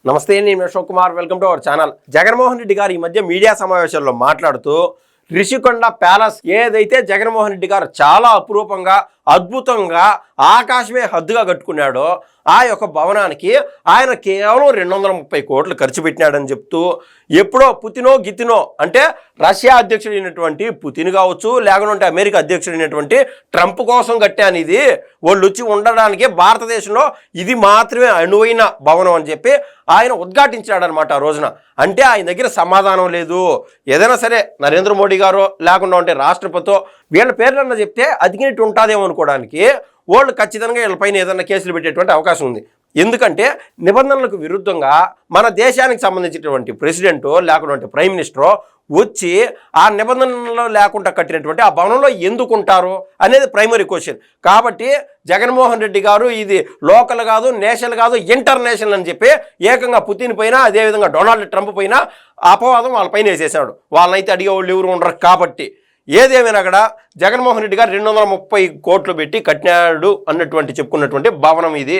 నమస్తే, నేను Ashok Kumar. Welcome to our channel. Jaganmohan Reddy గారు ఈ మధ్య మీడియా సమావేశాల్లో మాట్లాడుతూ రిషికొండ ప్యాలెస్ ఏదైతే జగన్మోహన్ రెడ్డి గారు చాలా అపురూపంగా అద్భుతంగా ఆకాశమే హద్దుగా కట్టుకున్నాడో ఆ యొక్క భవనానికి ఆయన కేవలం 230 కోట్లు ఖర్చు పెట్టినాడని చెప్తూ, ఎప్పుడో పుతినో గితినో అంటే రష్యా అధ్యక్షుడైనటువంటి పుతిన్ కావచ్చు, లేకుంటే అమెరికా అధ్యక్షుడైనటువంటి ట్రంప్ కోసం కట్టాను, ఇది వాళ్ళు వచ్చి ఉండడానికి భారతదేశంలో ఇది మాత్రమే అనువైన భవనం అని చెప్పి ఆయన ఉద్ఘాటించాడనమాట ఆ రోజున. అంటే ఆయన దగ్గర సమాధానం లేదు. ఏదైనా సరే నరేంద్ర మోడీ గారో లేకుండా ఉంటే రాష్ట్రపతితో వీళ్ళ పేర్లన్నా చెప్తే అదిగినట్టు ఉంటుందేమో అనుకోవడానికి వాళ్ళు ఖచ్చితంగా వీళ్ళపైన ఏదైనా కేసులు పెట్టేటువంటి అవకాశం ఉంది. ఎందుకంటే నిబంధనలకు విరుద్ధంగా మన దేశానికి సంబంధించినటువంటి ప్రెసిడెంటో లేకుంటే ప్రైమ్ మినిస్టరో వచ్చి ఆ నిబంధనలు లేకుండా కట్టినటువంటి ఆ భవనంలో ఎందుకు ఉంటారు అనేది ప్రైమరీ క్వశ్చన్. కాబట్టి జగన్మోహన్ రెడ్డి గారు ఇది లోకల్ కాదు, నేషనల్ కాదు, ఇంటర్నేషనల్ అని చెప్పి ఏకంగా పుతిన్ పైన అదేవిధంగా డొనాల్డ్ ట్రంప్ పైన అపవాదం వాళ్ళపైన వేసేసాడు. వాళ్ళనైతే అడిగేవాళ్ళు ఎవరు ఉండరు. కాబట్టి ఏదేమైనా అక్కడ జగన్మోహన్ రెడ్డి గారు 230 కోట్లు పెట్టి కట్టినాడు అన్నటువంటి చెప్పుకున్నటువంటి భవనం ఇది.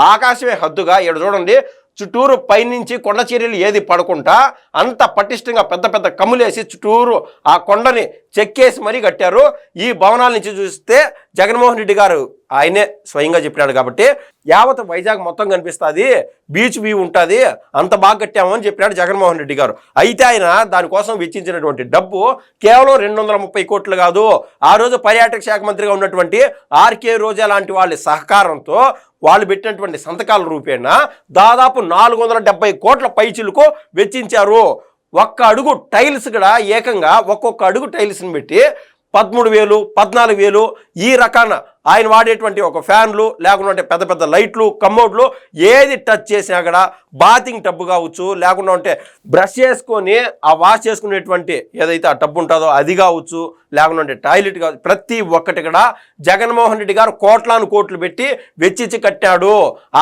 ఆకాశమే హద్దుగా ఇక్కడ చూడండి, చుట్టూరు పైనుంచి కొండ చర్యలు ఏది పడకుండా అంత పటిష్టంగా పెద్ద పెద్ద కమ్ములేసి చుట్టూరు ఆ కొండని చెక్కేసి మరీ కట్టారు. ఈ భవనాల నుంచి చూస్తే జగన్మోహన్ రెడ్డి గారు ఆయనే స్వయంగా చెప్పినాడు కాబట్టి యావత్ వైజాగ్ మొత్తం కనిపిస్తుంది, బీచ్ వ్యూ ఉంటుంది, అంత బాగా కట్టామని చెప్పినాడు జగన్మోహన్ రెడ్డి గారు. అయితే ఆయన దానికోసం వెచ్చించినటువంటి డబ్బు కేవలం 230 కోట్లు కాదు. ఆ రోజు పర్యాటక శాఖ మంత్రిగా ఉన్నటువంటి ఆర్కే రోజా లాంటి వాళ్ళ సహకారంతో వాళ్ళు పెట్టినటువంటి సంతకాల రూపేణా దాదాపు 470 కోట్ల పైచిలకు వెచ్చించారు. ఒక్క అడుగు టైల్స్ కూడా ఏకంగా ఒక్కొక్క అడుగు టైల్స్ని పెట్టి 13,000 14,000 ఈ రకాన ఆయన వాడేటువంటి ఒక ఫ్యాన్లు లేకుంటే పెద్ద పెద్ద లైట్లు కమ్మోడ్లు ఏది టచ్ చేసినా కూడా బాతింగ్ టబ్బు కావచ్చు, లేకుంటే బ్రష్ చేసుకొని ఆ వాష్ చేసుకునేటువంటి ఏదైతే ఆ టబ్బు ఉంటుందో అది కావచ్చు, లేకుంటే టాయిలెట్ కావచ్చు, ప్రతి ఒక్కటి కూడా జగన్మోహన్ రెడ్డి గారు కోట్లాను కోట్లు పెట్టి వెచ్చించి కట్టాడు.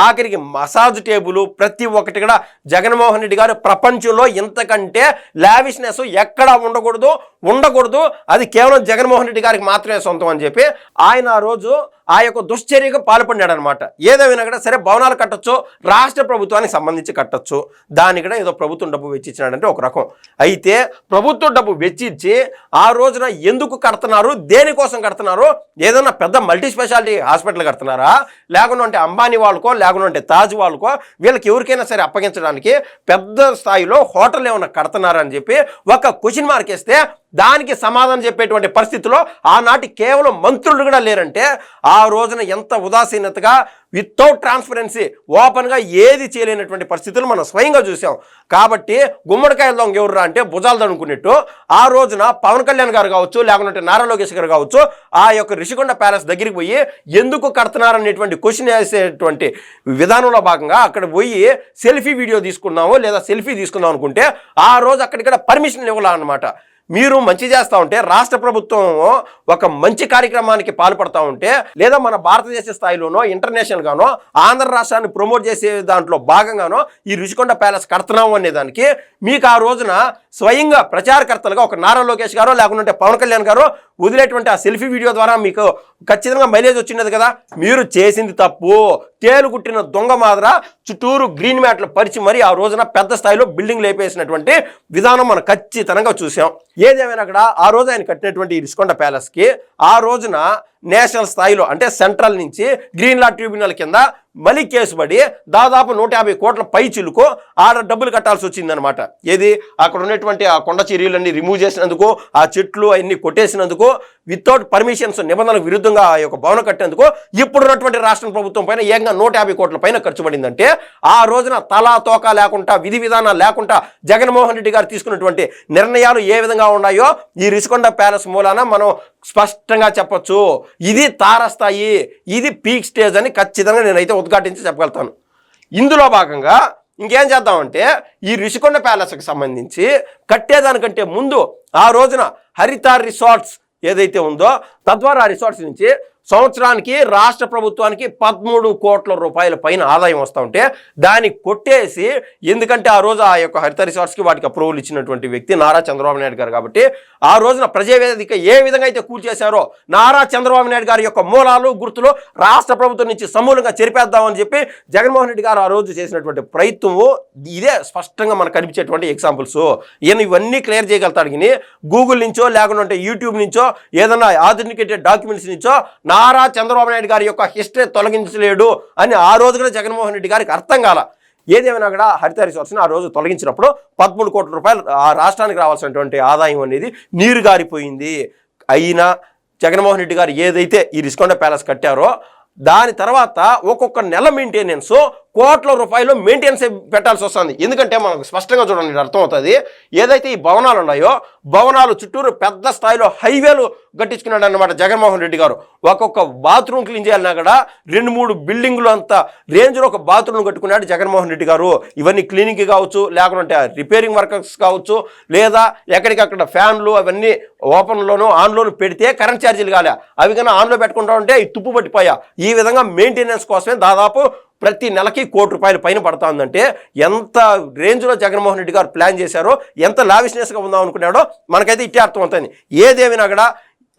ఆఖరికి మసాజ్ టేబుల్ ప్రతి ఒక్కటి కూడా జగన్మోహన్ రెడ్డి గారు ప్రపంచంలో ఇంతకంటే లావిష్నెస్ ఎక్కడా ఉండకూడదు, అది కేవలం జగన్మోహన్ రెడ్డి గారికి మాత్రమే సొంతం అని చెప్పి ఆయన ఆ రోజు ఆ యొక్క దుశ్చర్యకు పాల్పడినాడు అనమాట. ఏదేమైనా కూడా సరే, భవనాలు కట్టచ్చు, రాష్ట్ర ప్రభుత్వానికి సంబంధించి కట్టచ్చు, దానికి కూడా ఏదో ప్రభుత్వం డబ్బు వెచ్చించినాడంటే ఒక రకం. అయితే ప్రభుత్వం డబ్బు వెచ్చించి ఆ రోజున ఎందుకు కడుతున్నారు, దేనికోసం కడుతున్నారు? ఏదైనా పెద్ద మల్టీ స్పెషాలిటీ హాస్పిటల్ కడుతున్నారా, లేకుంటే అంబానీ వాళ్ళకో లేకుంటే తాజ్ వాళ్ళకో వీళ్ళకి ఎవరికైనా సరే అప్పగించడానికి పెద్ద స్థాయిలో హోటల్ ఏమైనా కడుతున్నారా అని చెప్పి ఒక క్వశ్చన్ మార్క్ వేస్తే దానికి సమాధానం చెప్పేటువంటి పరిస్థితిలో ఆనాటి కేవలం మంత్రులు కూడా లేరంటే ఆ రోజున ఎంత ఉదాసీనతగా వితౌట్ ట్రాన్స్పరెన్సీ ఓపెన్గా ఏది చేయలేనటువంటి పరిస్థితులు మనం స్వయంగా చూసాం. కాబట్టి గుమ్మడికాయలు దొంగ ఎవర్రా అంటే భుజాలు దనుకున్నట్టు ఆ రోజున పవన్ కళ్యాణ్ గారు కావచ్చు, లేకుంటే నారా లోకేష్ గారు కావచ్చు, ఆ యొక్క రిషికొండ ప్యాలెస్ దగ్గరికి పోయి ఎందుకు కడుతున్నారనేటువంటి క్వశ్చన్ వేసేటువంటి విధానంలో భాగంగా అక్కడ పోయి సెల్ఫీ వీడియో తీసుకున్నాము లేదా సెల్ఫీ తీసుకుందాం అనుకుంటే ఆ రోజు అక్కడిక్కడ పర్మిషన్ ఇవ్వాల అన్నమాట. మీరు మంచి చేస్తూ ఉంటే, రాష్ట్ర ప్రభుత్వం ఒక మంచి కార్యక్రమానికి పాల్పడతా ఉంటే, లేదా మన భారతదేశ స్థాయిలోనో ఇంటర్నేషనల్ గానో ఆంధ్ర రాష్ట్రాన్ని ప్రమోట్ చేసే దాంట్లో భాగంగానో ఈ రుషికొండ ప్యాలెస్ కడుతున్నాము అనేదానికి మీకు ఆ రోజున స్వయంగా ప్రచారకర్తలుగా ఒక నారా లోకేష్ గారో లేకుంటే పవన్ కళ్యాణ్ గారో వదిలేటువంటి ఆ సెల్ఫీ వీడియో ద్వారా మీకు ఖచ్చితంగా మైలేజ్ వచ్చినది కదా. మీరు చేసింది తప్పు. తేలుగుట్టిన దొంగ మాదిర చుట్టూరు గ్రీన్ మ్యాట్లు పరిచి మరి ఆ రోజున పెద్ద స్థాయిలో బిల్డింగ్ లేపేసినటువంటి విధానం మనం ఖచ్చితంగా చూసాం. ఏదేమైనా అక్కడ ఆ రోజు ఆయన కట్టినటువంటి ఈ రిషికొండ ప్యాలెస్కి ఆ రోజున నేషనల్ స్థాయిలో అంటే సెంట్రల్ నుంచి గ్రీన్ లా ట్రిబ్యునల్ కింద మళ్ళీ కేసు పడి దాదాపు 150 కోట్ల పై చిలుకు ఆడ డబ్బులు కట్టాల్సి వచ్చిందనమాట. ఏది అక్కడ ఉన్నటువంటి ఆ కొండ చర్యలన్నీ రిమూవ్ చేసినందుకు, ఆ చెట్లు అవన్నీ కొట్టేసినందుకు, వితౌట్ పర్మిషన్స్ నిబంధనలకు విరుద్ధంగా ఆ యొక్క భవనం కట్టేందుకు ఇప్పుడున్నటువంటి రాష్ట్ర ప్రభుత్వం పైన ఏకంగా 150 కోట్ల పైన ఖర్చు పడిందంటే ఆ రోజున తలా తోక లేకుండా విధి విధానాలు లేకుండా జగన్మోహన్ రెడ్డి గారు తీసుకున్నటువంటి నిర్ణయాలు ఏ విధంగా ఉన్నాయో ఈ రిషికొండ ప్యాలెస్ మూలాన మనం స్పష్టంగా చెప్పొచ్చు. ఇది తారస్థాయి, ఇది పీక్ స్టేజ్ అని ఖచ్చితంగా నేనైతే ఉద్ఘాటించి చెప్పగలుగుతాను. ఇందులో భాగంగా ఇంకేం చేద్దామంటే ఈ రిషికొండ ప్యాలెస్కి సంబంధించి కట్టేదానికంటే ముందు ఆ రోజున హరిత రిసార్ట్స్ ఏదైతే ఉందో తద్వారా ఆ రిసార్ట్స్ నుంచి సంవత్సరానికి రాష్ట్ర ప్రభుత్వానికి 13 కోట్ల రూపాయల పైన ఆదాయం వస్తూ ఉంటే దాన్ని కొట్టేసి, ఎందుకంటే ఆ రోజు ఆ యొక్క హరిత రిసార్ట్స్కి వాటికి అప్రూవల్ ఇచ్చినటువంటి వ్యక్తి నారా చంద్రబాబు నాయుడు గారు కాబట్టి ఆ రోజున ప్రజావేదిక ఏ విధంగా అయితే కూల్చేశారో నారా చంద్రబాబు నాయుడు గారి యొక్క మూలాలు గుర్తులు రాష్ట్ర ప్రభుత్వం నుంచి సమూలంగా చెరిపేద్దామని చెప్పి జగన్మోహన్ రెడ్డి గారు ఆ రోజు చేసినటువంటి ప్రయత్నము ఇదే స్పష్టంగా మనకు కనిపించేటువంటి ఎగ్జాంపుల్స్. ఈయన ఇవన్నీ క్లియర్ చేయగలుగుతాడు కానీ గూగుల్ నుంచో లేకుంటే యూట్యూబ్ నుంచో ఏదైనా ఆధునికేటెడ్ డాక్యుమెంట్స్ నుంచో నారా చంద్రబాబు నాయుడు గారి యొక్క హిస్టరీ తొలగించలేడు అని ఆ రోజు కూడా జగన్మోహన్ రెడ్డి గారికి అర్థం కాల. ఏదేమైనా కూడా హరిత రిసార్ట్స్ని ఆ రోజు తొలగించినప్పుడు 13 కోట్ల రూపాయలు ఆ రాష్ట్రానికి రావాల్సినటువంటి ఆదాయం అనేది నీరు గారిపోయింది. అయినా జగన్మోహన్ రెడ్డి గారు ఏదైతే ఈ రిషికొండ ప్యాలెస్ కట్టారో దాని తర్వాత ఒక్కొక్క నెల మెయింటెనెన్స్ కోట్ల రూపాయలు మెయింటెనెన్స్ పెట్టాల్సి వస్తుంది. ఎందుకంటే మనకు స్పష్టంగా చూడండి అర్థమవుతుంది. ఏదైతే ఈ భవనాలు ఉన్నాయో భవనాలు చుట్టూరు పెద్ద స్థాయిలో హైవేలు కట్టించుకున్నాడు అన్నమాట జగన్మోహన్ రెడ్డి గారు. ఒక్కొక్క బాత్రూమ్ క్లీన్ చేయాలన్నా కూడా 2-3 బిల్డింగులు అంత రేంజ్లో ఒక బాత్రూమ్ కట్టుకున్నాడు జగన్మోహన్ రెడ్డి గారు. ఇవన్నీ క్లీనింగ్ కావచ్చు, లేకుంటే రిపేరింగ్ వర్కర్స్ కావచ్చు, లేదా ఎక్కడికక్కడ ఫ్యాన్లు అవన్నీ ఓపెన్లోనూ ఆన్లోనూ పెడితే కరెంట్ ఛార్జీలు కాలే, అవి కన్నా ఆన్లో పెట్టుకుంటా ఉంటే తుప్పు పట్టిపోయా. ఈ విధంగా మెయింటెనెన్స్ కోసమే దాదాపు ప్రతి నెలకి 1 కోటి రూపాయల పైన పడతా ఉందంటే ఎంత రేంజ్లో జగన్మోహన్ రెడ్డి గారు ప్లాన్ చేశారో, ఎంత లావిష్నెస్గా ఉందాం అనుకున్నాడో మనకైతే ఇట్టే అర్థమవుతుంది. ఏదేమైనా కూడా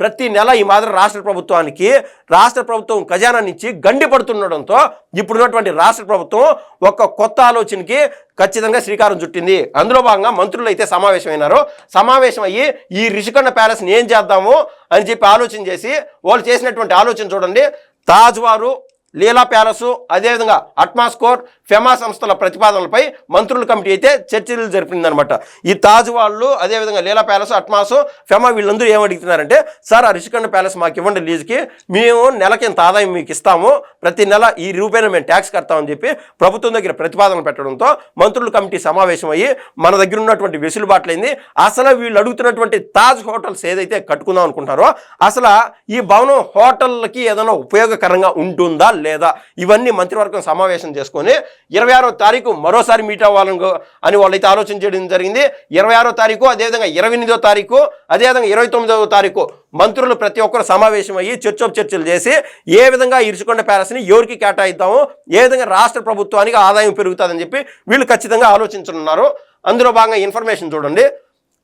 ప్రతి నెల ఈ మాదిరి రాష్ట్ర ప్రభుత్వం ఖజానా నుంచి గండి పడుతుండడంతో ఇప్పుడున్నటువంటి రాష్ట్ర ప్రభుత్వం ఒక కొత్త ఆలోచనకి ఖచ్చితంగా శ్రీకారం చుట్టింది. అందులో భాగంగా మంత్రులు అయితే సమావేశమైనారు. సమావేశం అయ్యి ఈ రిషికొండ ప్యాలెస్ని ఏం చేద్దాము అని చెప్పి ఆలోచన చేసి వాళ్ళు చేసినటువంటి ఆలోచన చూడండి. తాజ్వారు, లీలా ప్యాలెస్, అదేవిధంగా అట్మాస్కోర్, ఫెమా సంస్థల ప్రతిపాదనలపై మంత్రుల కమిటీ అయితే చర్చలు జరిపిందనమాట. ఈ తాజ్ వాళ్ళు, అదేవిధంగా లీలా ప్యాలెస్, అట్మాస్, ఫెమా వీళ్ళందరూ ఏమడుగుతున్నారంటే, సార్ ఆ రిషికొండ ప్యాలెస్ మాకు ఇవ్వండి లీజుకి, మేము నెలకి ఇంత ఆదాయం మీకు ఇస్తాము, ప్రతి నెల ఈ రూపాయలు మేము ట్యాక్స్ కడతామని చెప్పి ప్రభుత్వం దగ్గర ప్రతిపాదనలు పెట్టడంతో మంత్రుల కమిటీ సమావేశం అయ్యి మన దగ్గర ఉన్నటువంటి వెసులుబాట్లైంది. అసలు వీళ్ళు అడుగుతున్నటువంటి తాజ్ హోటల్స్ ఏదైతే కట్టుకుందాం అనుకుంటారో అసలు ఈ భవనం హోటళ్ళకి ఏదైనా ఉపయోగకరంగా ఉంటుందా లేదా, ఇవన్నీ మంత్రివర్గం సమావేశం చేసుకొని 26వ తారీఖు మరోసారి మీట్ అవ్వాలని అని వాళ్ళైతే ఆలోచన చేయడం జరిగింది. 26వ తారీఖు, అదేవిధంగా 28వ తారీఖు, అదేవిధంగా 29వ తారీఖు మంత్రులు ప్రతి ఒక్కరు సమావేశం అయ్యి చర్చలు చేసి ఏ విధంగా ఈ రిషికొండ ప్యాలెస్ని ఎవరికి కేటాయిద్దాము, ఏ విధంగా రాష్ట్ర ప్రభుత్వానికి ఆదాయం పెరుగుతుందని చెప్పి వీళ్ళు ఖచ్చితంగా ఆలోచించున్నారు. అందులో భాగంగా ఇన్ఫర్మేషన్ చూడండి.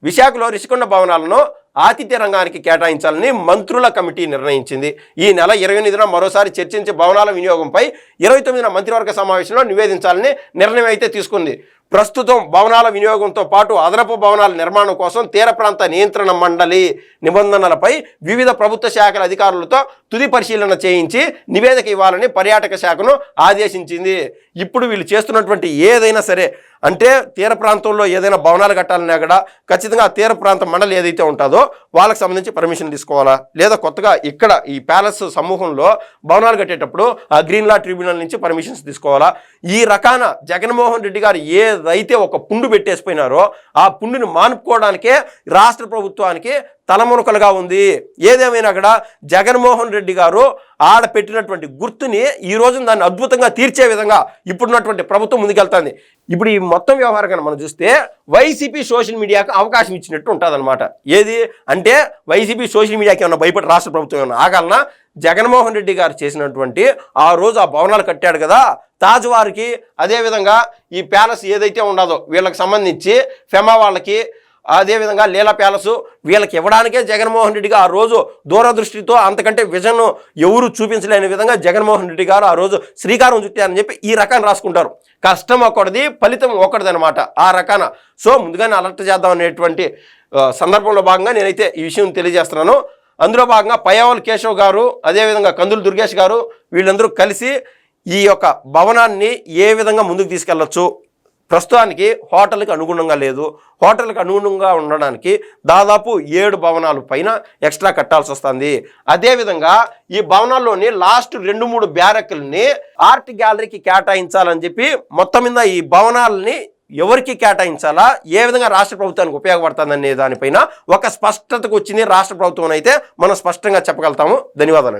విశాఖలో రిషికొండ భవనాలను ఆతిథ్య రంగానికి కేటాయించాలని మంత్రుల కమిటీ నిర్ణయించింది. ఈ నెల 28న మరోసారి చర్చించే భవనాల వినియోగంపై 29న మంత్రివర్గ సమావేశంలో నివేదించాలని నిర్ణయం అయితే తీసుకుంది. ప్రస్తుతం భవనాల వినియోగంతో పాటు అదనపు భవనాల నిర్మాణం కోసం తీర ప్రాంత నియంత్రణ మండలి నిబంధనలపై వివిధ ప్రభుత్వ శాఖల అధికారులతో తుది పరిశీలన చేయించి నివేదిక ఇవ్వాలని పర్యాటక శాఖను ఆదేశించింది. ఇప్పుడు వీళ్ళు చేస్తున్నటువంటి ఏదైనా సరే, అంటే తీర ప్రాంతంలో ఏదైనా భవనాలు కట్టాలన్నా కూడా ఖచ్చితంగా ఆ తీర ప్రాంత మండలి ఏదైతే ఉంటుందో వాళ్ళకి సంబంధించి పర్మిషన్ తీసుకోవాలా, లేదా కొత్తగా ఇక్కడ ఈ ప్యాలెస్ సమూహంలో భవనాలు కట్టేటప్పుడు ఆ గ్రీన్ లా ట్రిబ్యునల్ నుంచి పర్మిషన్స్ తీసుకోవాలా. ఈ రకాన జగన్మోహన్ రెడ్డి గారు ఏదైతే ఒక పుండు పెట్టేసిపోయినారో ఆ పుండుని మానుకోవడానికే రాష్ట్ర ప్రభుత్వానికి తలమునకలుగా ఉంది. ఏదేమైనా కూడా జగన్మోహన్ రెడ్డి గారు ఆడ పెట్టినటువంటి గుర్తుని ఈ రోజున దాన్ని అద్భుతంగా తీర్చే విధంగా ఇప్పుడున్నటువంటి ప్రభుత్వం ముందుకెళ్తుంది. ఇప్పుడు ఈ మొత్తం వ్యవహారం మనం చూస్తే వైసీపీ సోషల్ మీడియాకు అవకాశం ఇచ్చినట్టు ఉంటుందన్నమాట. ఏది అంటే వైసీపీ సోషల్ మీడియాకి ఏమన్నా భయపడి రాష్ట్ర ప్రభుత్వం ఏమన్నా ఆగాలన్నా, జగన్మోహన్ రెడ్డి గారు చేసినటువంటి ఆ రోజు ఆ భవనాలు కట్టాడు కదా తాజ్ వారికి, అదేవిధంగా ఈ ప్యాలెస్ ఏదైతే ఉండదో వీళ్ళకి సంబంధించి ఫెమా వాళ్ళకి, అదేవిధంగా లీలా ప్యాలెస్ వీళ్ళకి ఇవ్వడానికే జగన్మోహన్ రెడ్డి గారు ఆ రోజు దూరదృష్టితో అంతకంటే విజన్ ఎవరు చూపించలేని విధంగా జగన్మోహన్ రెడ్డి గారు ఆ రోజు శ్రీకారం చుట్టారని చెప్పి ఈ రకాన్ని రాసుకుంటారు. కష్టం ఒకటిది, ఫలితం ఒకటిది అనమాట ఆ రకాన. సో ముందుగానే అలర్ట్ చేద్దాం అనేటువంటి సందర్భంలో భాగంగా నేనైతే ఈ విషయం తెలియజేస్తున్నాను. అందులో భాగంగా పయ్యావుల కేశవ్ గారు, అదేవిధంగా కందులు దుర్గేష్ గారు వీళ్ళందరూ కలిసి ఈ యొక్క భవనాన్ని ఏ విధంగా ముందుకు తీసుకెళ్లొచ్చు, ప్రస్తుతానికి హోటల్కి అనుగుణంగా లేదు, హోటల్కి అనుగుణంగా ఉండడానికి దాదాపు 7 భవనాలు పైన ఎక్స్ట్రా కట్టాల్సి వస్తుంది. అదేవిధంగా ఈ భవనాల్లోని లాస్ట్ 2-3 బ్యారక్లని ఆర్ట్ గ్యాలరీకి కేటాయించాలని చెప్పి మొత్తం మీద ఈ భవనాలని ఎవరికి కేటాయించాలా, ఏ విధంగా రాష్ట్ర ప్రభుత్వానికి ఉపయోగపడుతుందనే దానిపైన ఒక స్పష్టతకు వచ్చింది రాష్ట్ర ప్రభుత్వం అయితే మనం స్పష్టంగా చెప్పగలుగుతాము. ధన్యవాదాలు.